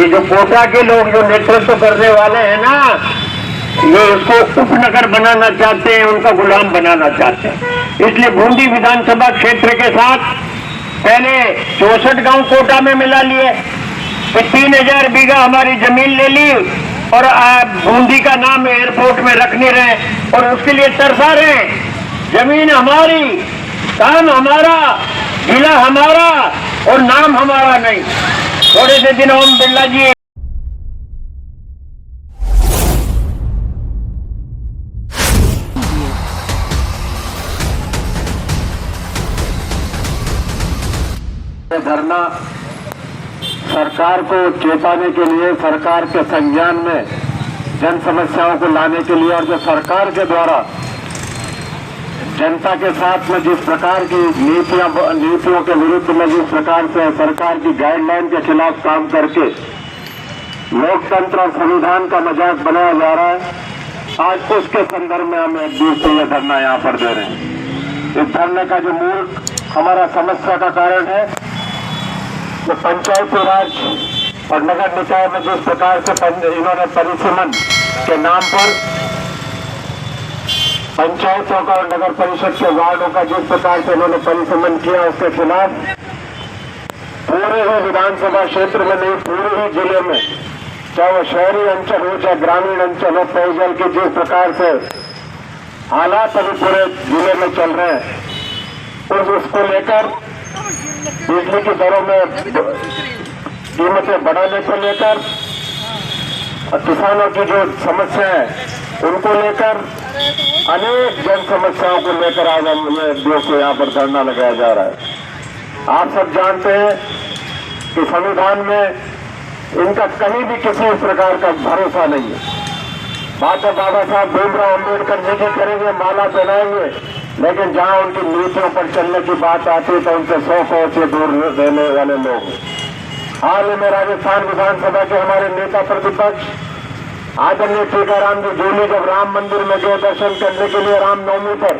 जो कोटा के लोग जो नेतृत्व करने वाले हैं ना, ये उसको उपनगर बनाना चाहते हैं, उनका गुलाम बनाना चाहते हैं। इसलिए बूंदी विधानसभा क्षेत्र के साथ पहले 64 गांव कोटा में मिला लिए, फिर 3000 बीघा हमारी जमीन ले ली और बूंदी का नाम एयरपोर्ट में रख नहीं रहे और उसके लिए तरसा रहे। जमीन हमारी, काम हमारा, जिला हमारा और नाम हमारा नहीं। थोड़े से दिन ओम बिरला जी धरना सरकार को चेताने के लिए, सरकार के संज्ञान में जन समस्याओं को लाने के लिए, और जो सरकार के द्वारा जनता के साथ में जिस प्रकार की नीतियों के विरुद्ध में जिस प्रकार से सरकार की गाइडलाइन के खिलाफ काम करके लोकतंत्र और संविधान का मजाक बनाया जा रहा है, आज उसके संदर्भ में हम एक दिवसीय धरना यहाँ पर दे रहे हैं। इस धरने का जो मूल हमारा समस्या का कारण है, तो पंचायती राज और नगर निकाय में जिस प्रकार से इन्होंने परिसीमन के नाम पर पंचायतों का और नगर परिषद के वार्डों का जिस प्रकार से इन्होंने परिसीमन किया, उसके खिलाफ पूरे ही विधानसभा क्षेत्र में नहीं, पूरे ही जिले में, चाहे वो शहरी अंचल हो चाहे ग्रामीण अंचल हो, पेयजल के जिस प्रकार से हालात अभी पूरे जिले में चल रहे हैं, उसको लेकर बिजली की दरों में कीमतें बढ़ाने को लेकर और किसानों की जो समस्या है उनको लेकर, अनेक जन समस्याओं को लेकर आज हम दोस्तों यहाँ पर धरना लगाया जा रहा है। आप सब जानते हैं कि संविधान में इनका कहीं भी किसी प्रकार का भरोसा नहीं है। बात बाबा साहब भीमराव अम्बेडकर जी की करेंगे, माला पहनाएंगे, लेकिन जहां उनकी नीतियों पर चलने की बात आती है तो उनसे 100 कोस से दूर रहने वाले लोग। हाल ही में राजस्थान विधानसभा के हमारे नेता प्रतिपक्ष आदरणीय टीकाराम जी जूली जब राम मंदिर में गए दर्शन करने के लिए रामनवमी पर,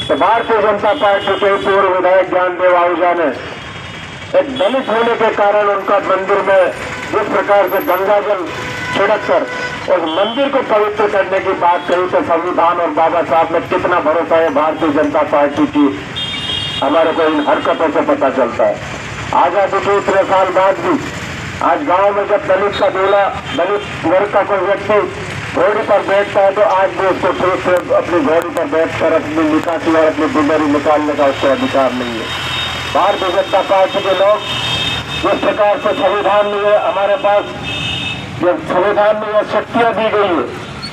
तो भारतीय जनता पार्टी के पूर्व विधायक ज्ञानदेव आहूजा ने एक दलित होने के कारण उनका मंदिर में जिस प्रकार से गंगा जल छिड़क कर उस मंदिर को पवित्र करने की बात कही, तो संविधान और बाबा साहब में कितना भरोसा है भारतीय जनता पार्टी की, हमारे को इन हरकतों से पता चलता है। आजादी के इतने साल बाद भी आज गांव में जब दलित का दूल्हा, दलित वर्ग का कोई व्यक्ति घोड़ी पर बैठता है, तो आज भी उसको ठीक से अपनी घोड़ी पर बैठकर अपनी निकासी और अपनी बुंदरी निकालने का उसको अधिकार नहीं है। भारतीय जनता पार्टी के लोग जिस प्रकार से संविधान में हमारे पास जब संविधान में यह शक्तियां दी गई है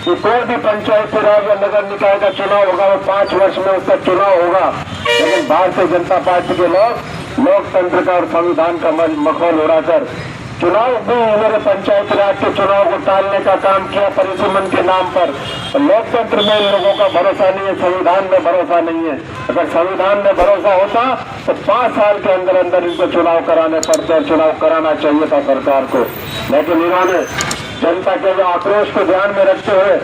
कि कोई भी पंचायती राज या नगर निकाय का चुनाव होगा, वो 5 वर्ष में उसका चुनाव होगा, लेकिन भारतीय जनता पार्टी के लोग लोकतंत्र का और संविधान का मखौल उड़ाकर चुनाव भी इन्होंने पंचायती राज के चुनाव को टालने का काम किया परिसीमन के नाम पर। लोकतंत्र में इन लोगों का भरोसा नहीं है, संविधान में भरोसा नहीं है। अगर संविधान में भरोसा होता तो 5 साल के अंदर अंदर इनको चुनाव कराने पड़ते और चुनाव कराना चाहिए था सरकार को, लेकिन इन्होंने जनता के आक्रोश को ध्यान में रखते हुए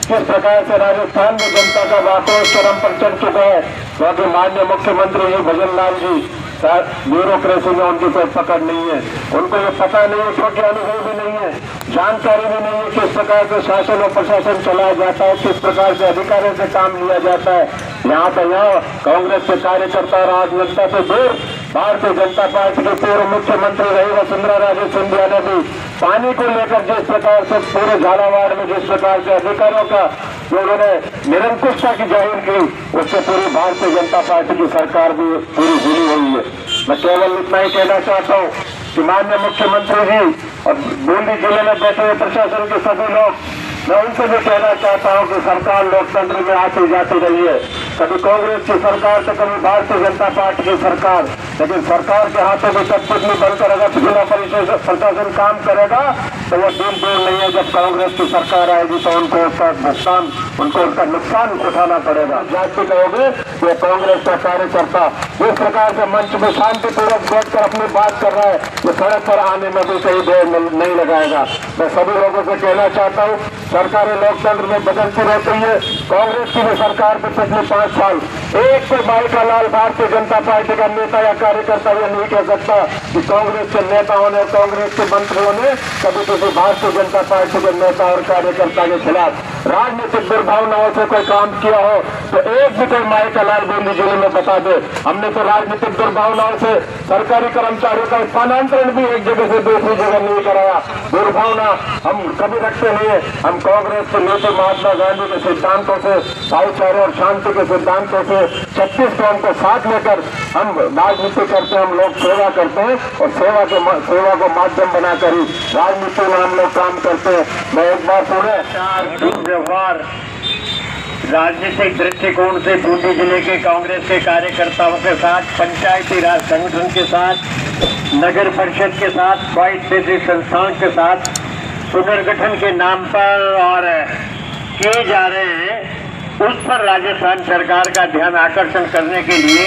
किस प्रकार से राजस्थान में जनता का आक्रोश चरम पर चढ़ चुका है, क्योंकि माननीय मुख्यमंत्री जी भजन लाल जी ब्यूरोक्रेसी में उनकी कोई पकड़ नहीं है, उनको ये पता नहीं है, क्योंकि अनुभव भी नहीं है, जानकारी भी नहीं है किस प्रकार से शासन और प्रशासन चलाया जाता है, किस प्रकार से अधिकारियों से काम लिया जाता है। यहाँ तो यहाँ कांग्रेस के कार्यकर्ता राजनेता से दूर भारतीय जनता पार्टी के पूर्व मुख्यमंत्री रही वसुंधरा राजे सिंधिया ने भी पानी को लेकर जिस प्रकार से पूरे झालावाड़ में जिस प्रकार से अधिकारियों का जो उन्होंने निरंकुशता की जाहिर की, उससे पूरी भारतीय जनता पार्टी की सरकार भी पूरी जुड़ी हुई है। मैं केवल इतना ही कहना चाहता हूँ कि माननीय मुख्यमंत्री जी और बूंदी जिले में बैठे हुए प्रशासन के सभी लोग, मैं उनसे भी कहना चाहता हूं कि सरकार लोकतंत्र में आती जाती रही है, कभी कांग्रेस की सरकार तो कभी भारतीय जनता पार्टी की सरकार, लेकिन सरकार के हाथों में कठपुतली बनकर अगर जिला परिषद प्रशासन काम करेगा तो वो दिन दूर नहीं है जब कांग्रेस की सरकार आएगी तो उनको उसका भुगतान, उनको उसका नुकसान उठाना पड़ेगा। जाति कहोगे वो कांग्रेस का कार्यकर्ता जिस प्रकार से मंच में शांतिपूर्वक बैठकर अपनी बात कर रहा है, वो सड़क पर आने में भी कहीं देर नहीं लगाएगा। मैं सभी लोगों से कहना चाहता हूँ सरकारें लोकतंत्र में बदलती रहती है। कांग्रेस की भी सरकार पे पिछले 5 साल एक से भाई का लाल भारतीय जनता पार्टी का नेता या कार्यकर्ता यह नहीं कह सकता कि कांग्रेस के नेताओं ने, कांग्रेस के मंत्रियों ने कभी किसी भारतीय जनता पार्टी के नेता और कार्यकर्ता के खिलाफ राजनीतिक दुर्भावनाओं से कोई काम किया हो तो एक भी कोई माई का लाल बूंदी जिले में बता दे। हमने तो राजनीतिक दुर्भावनाओं से सरकारी कर्मचारियों का स्थानांतरण भी एक जगह से दूसरी जगह नहीं कराया। दुर्भावना हम कभी रखते नहीं है। हम कांग्रेस के नेता महात्मा गांधी के सिद्धांतों से, भाईचारे और शांति के सिद्धांतों से 36 कौम को साथ लेकर हम राजनीति करते हैं। हम लोग सेवा करते हैं और सेवा को माध्यम बनाकर ही राजनीति में हम लोग काम करते हैं। मैं एक बार पूरे व्यवहार राजनीतिक दृष्टिकोण से बूंदी जिले के कांग्रेस के कार्यकर्ताओं के साथ, पंचायती राज संगठन के साथ, नगर परिषद के साथ, स्वायत्त क्षेत्रीय संस्थान के साथ पुनर्गठन के नाम पर और किए जा रहे हैं, उस पर राजस्थान सरकार का ध्यान आकर्षण करने के लिए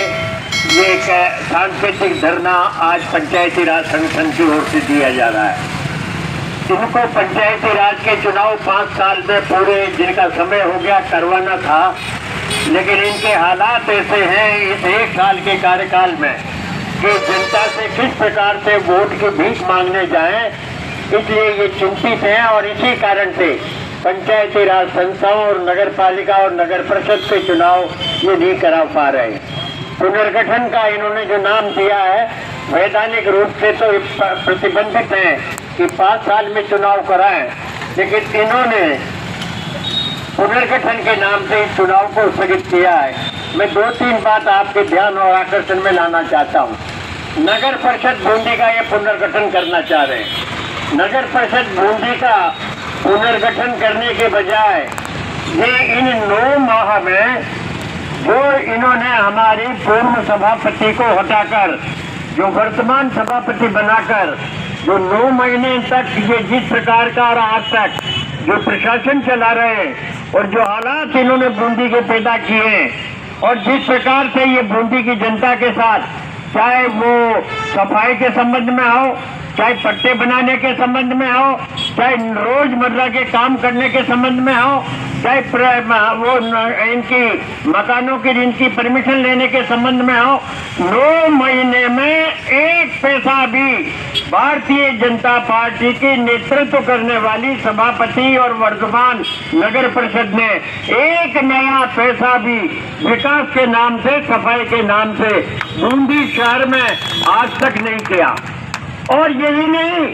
ये एक सांकेतिक धरना आज पंचायती राज संगठन की ओर से दिया जा रहा है। इनको पंचायती राज के चुनाव 5 साल में पूरे जिनका समय हो गया करवाना था, लेकिन इनके हालात ऐसे हैं इस 1 साल के कार्यकाल में कि जनता से किस प्रकार से वोट की भीख मांगने जाएं, इसलिए ये चिंतित हैं और इसी कारण से पंचायती राज संस्थाओं और नगर पालिका और नगर परिषद के चुनाव ये नहीं करा पा रहे। पुनर्गठन का इन्होंने जो नाम दिया है वैधानिक रूप से तो प्रतिबंधित है कि 5 साल में चुनाव कराएं, लेकिन इन्होंने पुनर्गठन के नाम से इस चुनाव को स्थगित किया है। मैं 2-3 बात आपके ध्यान और आकर्षण में लाना चाहता हूँ। नगर परिषद बूंदी का ये पुनर्गठन करना चाह रहे हैं। नगर परिषद बूंदी का पुनर्गठन करने के बजाय ये इन 9 माह में जो इन्होंने हमारी पूर्व सभापति को हटाकर जो वर्तमान सभापति बनाकर जो 9 महीने तक ये जिस प्रकार का और आज तक जो प्रशासन चला रहे हैं और जो हालात इन्होंने बूंदी के पैदा किए हैं और जिस प्रकार से ये बूंदी की जनता के साथ, चाहे वो सफाई के संबंध में हो, चाहे पट्टे बनाने के संबंध में हो, चाहे रोजमर्रा के काम करने के संबंध में हो, चाहे वो इनकी मकानों की इनकी परमिशन लेने के संबंध में हो, 9 महीने में 1 पैसा भी भारतीय जनता पार्टी की नेतृत्व करने वाली सभापति और वर्तमान नगर परिषद ने 1 नया पैसा भी विकास के नाम से, सफाई के नाम से बूंदी शहर में आज तक नहीं किया। और यही नहीं,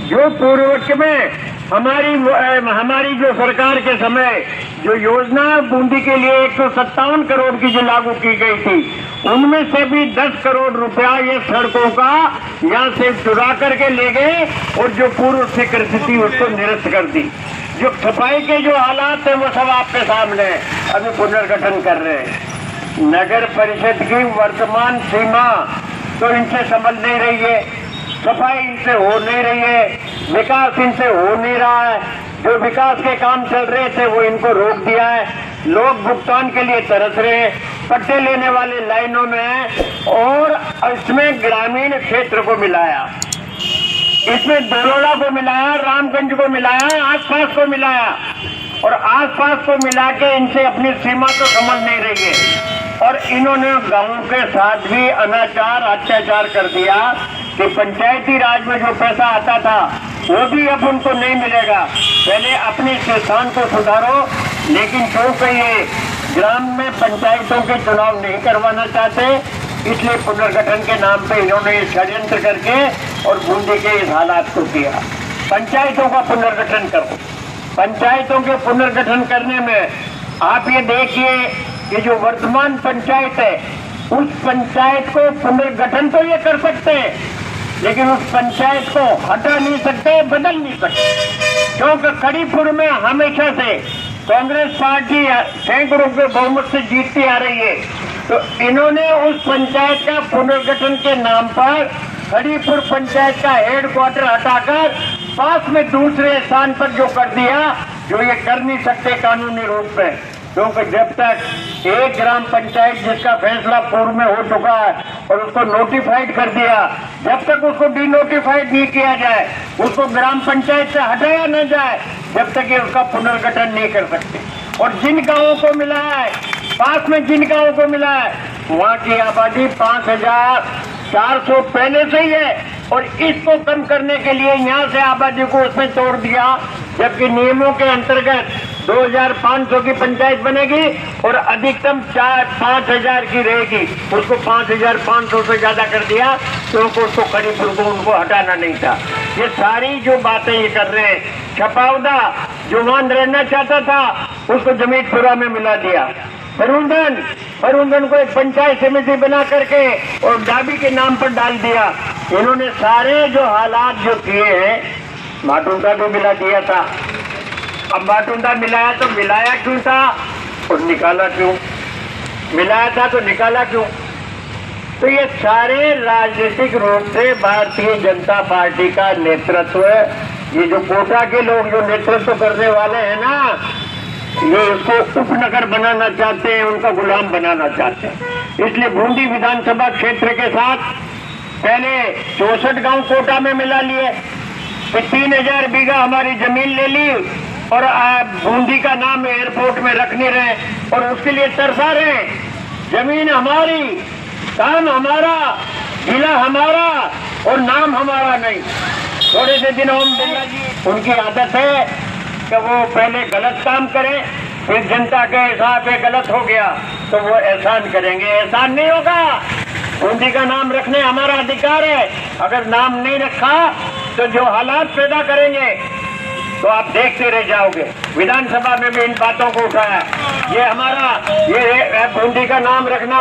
जो पूर्ववर्ष में हमारी जो सरकार के समय जो योजना बूंदी के लिए 157 करोड़ की जो लागू की गई थी, उनमें से भी 10 करोड़ रुपया ये सड़कों का यहाँ से चुरा करके ले गए और जो पूर्व स्वीकृति थी उसको निरस्त कर दी। जो सफाई के जो हालात हैं वो सब आपके सामने अभी पुनर्गठन कर रहे हैं। नगर परिषद की वर्तमान सीमा तो इनसे समझ नहीं रही है, सफाई इनसे हो नहीं रही है, विकास इनसे हो नहीं रहा है। जो विकास के काम चल रहे थे वो इनको रोक दिया है। लोग भुगतान के लिए तरस रहे हैं, पट्टे लेने वाले लाइनों में हैं और इसमें ग्रामीण क्षेत्र को मिलाया, इसमें दरोड़ा को मिलाया, रामगंज को मिलाया, आसपास को मिलाया और आसपास को मिला के इनसे अपनी सीमा तो समझ नहीं रही है। और इन्होंने गांवों के साथ भी अनाचार अत्याचार कर दिया कि पंचायती राज में जो पैसा आता था वो भी अब उनको नहीं मिलेगा। पहले अपने स्थान को सुधारो, लेकिन क्योंकि ये ग्राम में पंचायतों के चुनाव नहीं करवाना चाहते, इसलिए पुनर्गठन के नाम पे इन्होंने षड्यंत्र करके और बूंदी के इस हालात को किया। पंचायतों का पुनर्गठन करो। पंचायतों के पुनर्गठन करने में आप ये देखिए कि जो वर्तमान पंचायत है उस पंचायत को पुनर्गठन तो ये कर सकते हैं, लेकिन उस पंचायत को हटा नहीं सकते, बदल नहीं सकते, क्योंकि खड़ीपुर में हमेशा से कांग्रेस पार्टी सैकड़ों के बहुमत से जीतती आ रही है। तो इन्होंने उस पंचायत का पुनर्गठन के नाम पर खड़ीपुर पंचायत का हेडक्वार्टर हटाकर पास में दूसरे स्थान पर जो कर दिया, जो ये कर नहीं सकते कानूनी रूप में, क्योंकि जब तक एक ग्राम पंचायत जिसका फैसला पूर्व में हो चुका है और उसको नोटिफाइड कर दिया, जब तक उसको डिनोटिफाइड नहीं किया जाए, उसको ग्राम पंचायत से हटाया न जाए, जब तक ये उसका पुनर्गठन नहीं कर सकते। और जिन गांवों को मिला है, पास में जिन गांवों को मिला है, वहाँ की आबादी 5400 पहले से ही है, और इसको कम करने के लिए यहाँ से आबादी को उसमें तोड़ दिया, जबकि नियमों के अंतर्गत 2500 की पंचायत बनेगी और अधिकतम 5000 की रहेगी। उसको 5500 से ज्यादा कर दिया, क्योंकि उसको करीब उनको हटाना नहीं था। ये सारी जो बातें ये कर रहे हैं, छपावदा जो वहां रहना चाहता था उसको जमीनपुरा में मिला दिया, फरुंदन को एक पंचायत समिति बना करके और डाबी के नाम पर डाल दिया। इन्होंने सारे जो हालात जो किए हैं, माटुंदा को मिला दिया था। अब माटुंदा मिलाया तो मिलाया क्यों था और निकाला क्यों? मिलाया था तो निकाला क्यों? तो ये सारे राजनीतिक रूप से भारतीय जनता पार्टी का नेतृत्व, ये जो कोटा के लोग जो नेतृत्व करने वाले हैं ना, ये इसको उपनगर बनाना चाहते हैं, उनका गुलाम बनाना चाहते हैं। इसलिए बूंदी विधानसभा क्षेत्र के साथ पहले 64 गांव कोटा में मिला लिए, फिर 3000 बीघा हमारी जमीन ले ली और बूंदी का नाम एयरपोर्ट में रख नहीं रहे और उसके लिए तरसा रहे। जमीन हमारी, काम हमारा, जिला हमारा और नाम हमारा नहीं। थोड़े से दिन ओम बिरला जी, उनकी आदत है कि वो पहले गलत काम करें, फिर जनता के हिसाब पे गलत हो गया तो वो एहसान करेंगे। एहसान नहीं होगा। बूंदी का नाम रखने हमारा अधिकार है। अगर नाम नहीं रखा तो जो हालात पैदा करेंगे तो आप देखते रह जाओगे। विधानसभा में भी इन बातों को उठाया। ये हमारा, ये बूंदी का नाम रखना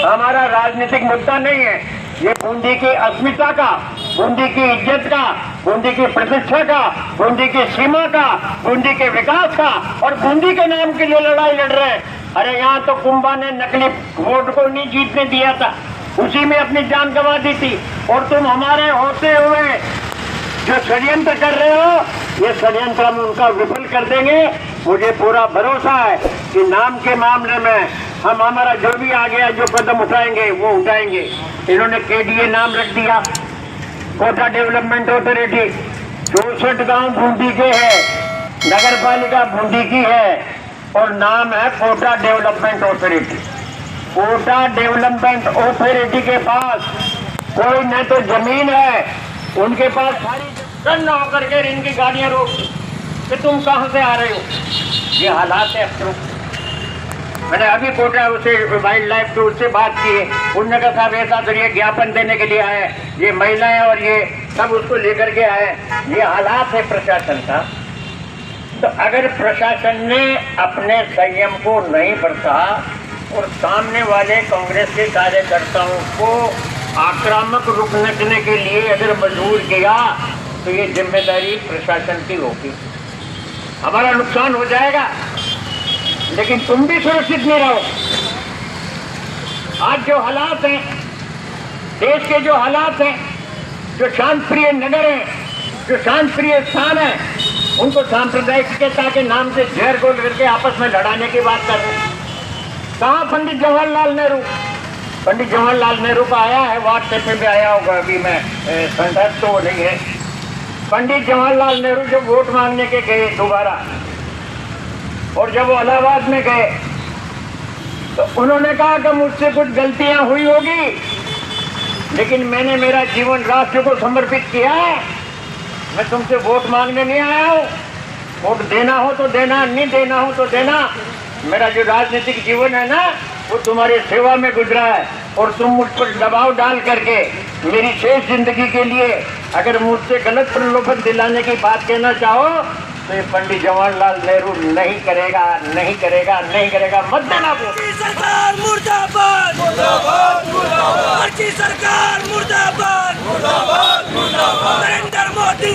हमारा राजनीतिक मुद्दा नहीं है। ये बूंदी की अस्मिता का, बूंदी की इज्जत का, बूंदी की प्रतिष्ठा का, बूंदी की सीमा का, बूंदी के विकास का और बूंदी के नाम के लिए लड़ाई लड़ रहे हैं। अरे यहाँ तो कुंभा ने नकली वोट को नहीं जीतने दिया था, उसी में अपनी जान गंवा दी थी। और तुम हमारे होते हुए जो षड्यंत्र कर रहे हो, ये षड्यंत्र हम उनका विफल कर देंगे। मुझे पूरा भरोसा है कि नाम के मामले में हम हमारा जो भी आ गया, जो कदम उठाएंगे वो उठाएंगे। इन्होंने केडीए नाम रख दिया, कोटा डेवलपमेंट अथॉरिटी। 64 गांव बूंदी के है, नगर पालिका बूंदी की है और नाम है Kota development authority. Kota development authority के पास कोई न तो जमीन है, उनके पास सारी टन होकर के इनकी गाड़ियां रोक कि तुम कहां से आ रहे हो। ये हालात है अफसरों। मैंने अभी कोटा उसे वाइल्ड लाइफ के उससे बात की है, उन्होंने कहा साहब ऐसा तो ये ज्ञापन देने के लिए आए, ये महिलाएं और ये सब उसको लेकर के आए। ये हालात है प्रशासन का। तो अगर प्रशासन ने अपने संयम को नहीं बरता और सामने वाले कांग्रेस के कार्यकर्ताओं को आक्रामक रुख रखने के लिए अगर मजबूर किया तो ये जिम्मेदारी प्रशासन की होगी। हमारा नुकसान हो जाएगा, लेकिन तुम भी सुरक्षित नहीं रहो। आज जो हालात हैं, देश के जो हालात हैं, जो शांत प्रिय नगर हैं, जो शांत प्रिय स्थान है, उनको सांप्रदायिकता के नाम से जहर घोल करके आपस में लड़ाने की बात कर रहे हैं। कहाँ पंडित जवाहरलाल नेहरू? पंडित जवाहरलाल नेहरू का आया है, व्हाट्सएप पे भी आया होगा, अभी मैं संदर्भ तो नहीं है। पंडित जवाहरलाल नेहरू जब वोट मांगने के गए दोबारा, और जब वो इलाहाबाद में गए तो उन्होंने कहा कि मुझसे कुछ गलतियां हुई होगी, लेकिन मैंने मेरा जीवन राष्ट्र को समर्पित किया है। मैं तुमसे वोट मांगने नहीं आया हूँ। वोट देना हो तो देना, नहीं देना हो तो देना। मेरा जो राजनीतिक जीवन है ना, वो तुम्हारी सेवा में गुजरा है और तुम मुझ पर दबाव डाल करके मेरी शेष जिंदगी के लिए अगर मुझसे गलत प्रलोभन दिलाने की बात कहना चाहो तो ये पंडित जवाहरलाल नेहरू नहीं करेगा, नहीं करेगा, नहीं करेगा। मत देना वोट। सरकार मुर्दाबाद, मुर्दाबाद, मुर्दाबाद। अर्जी सरकार मुर्दाबाद, मुर्दाबाद, मुर्दाबाद। नरेंद्र मोदी,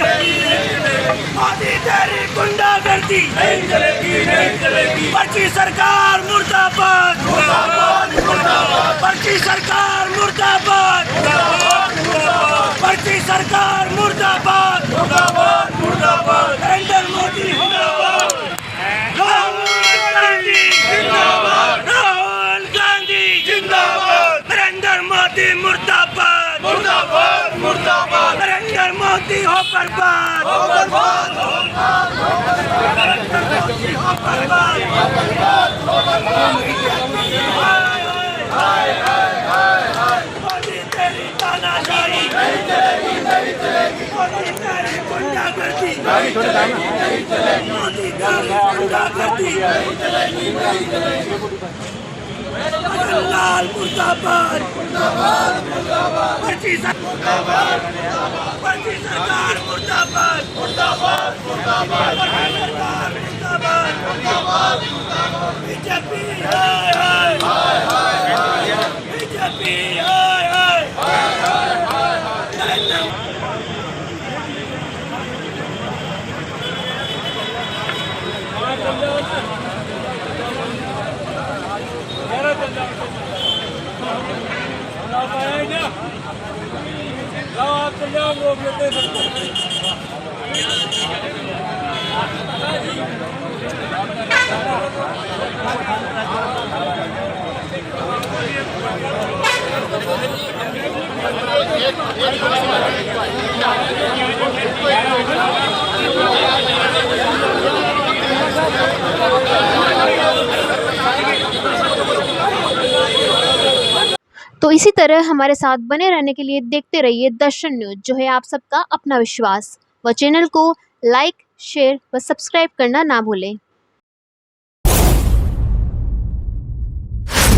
मोदी तेरी गुंडागर्दी नहीं चलेगी, नहीं चलेगी। पर्ची सरकार मुर्दाबाद, मुर्दाबाद, मुर्दाबाद। पर्ची सरकार मुर्दाबाद, मुर्दाबाद, मुर्दाबाद। पर्ची सरकार मुर्दाबाद, मुर्दाबाद, मुर्दाबाद। नरेंद्र मोदी जिंदाबाद, राहुल गांधी जिंदाबाद, राहुल गांधी जिंदाबाद। नरेंद्र मोदी मुर्दाबाद, मुर्दाबाद, मुर्दाबाद। नरेंद्र मोदी हो बर्बाद, हो बर्बाद, हो बर्बाद। मोदी तेरी तानाशाही नहीं चलेगी, नहीं चलेगी। मोदी तेरी गुंडागर्दी नहीं चलेगी, नहीं चलेगी। मोदी तेरी गुंडागर्दी नहीं चलेगी, नहीं चलेगी। लाल मुर्दाबाद, मुर्दाबाद, मुर्दाबाद। पर्ची सरकार मुर्दाबाद, मुर्दाबाद, मुर्दाबाद। सरकार मुर्दाबाद, मुर्दाबाद, मुर्दाबाद। बीजेपी हाय हाय हाय हाय, बीजेपी हाय हाय हाय हाय हाय। तो इसी तरह हमारे साथ बने रहने के लिए देखते रहिए दर्शन न्यूज़, जो है आप सबका अपना विश्वास। व चैनल को लाइक, शेयर व सब्सक्राइब करना ना भूलें।